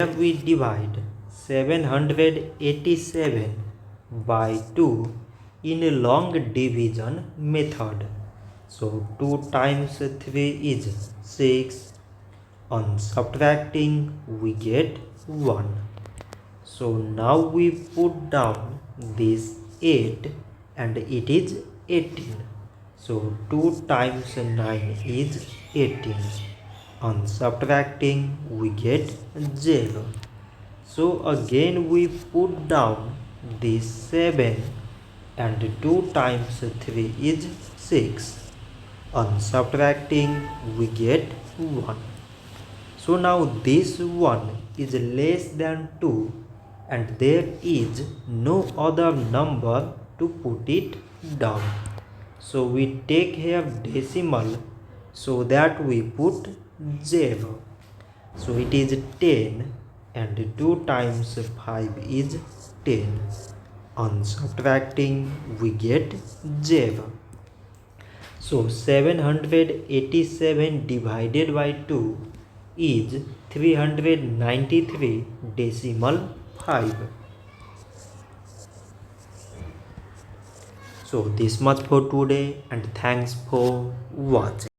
Here we divide 787 by 2 in a long division method. So 2 times 3 is 6. On subtracting we get 1. So now we put down this 8 and it is 18. So 2 times 9 is 18. On subtracting we get 0. So again we put down this 7 and 2 times 3 is 6. On subtracting we get 1. So now this 1 is less than 2 and there is no other number to put it down. So we take here decimal so that we put 0. So it is 10 and 2 times 5 is 10. On subtracting we get 0. So 787 divided by 2 is 393 decimal 5. So this much for today and thanks for watching.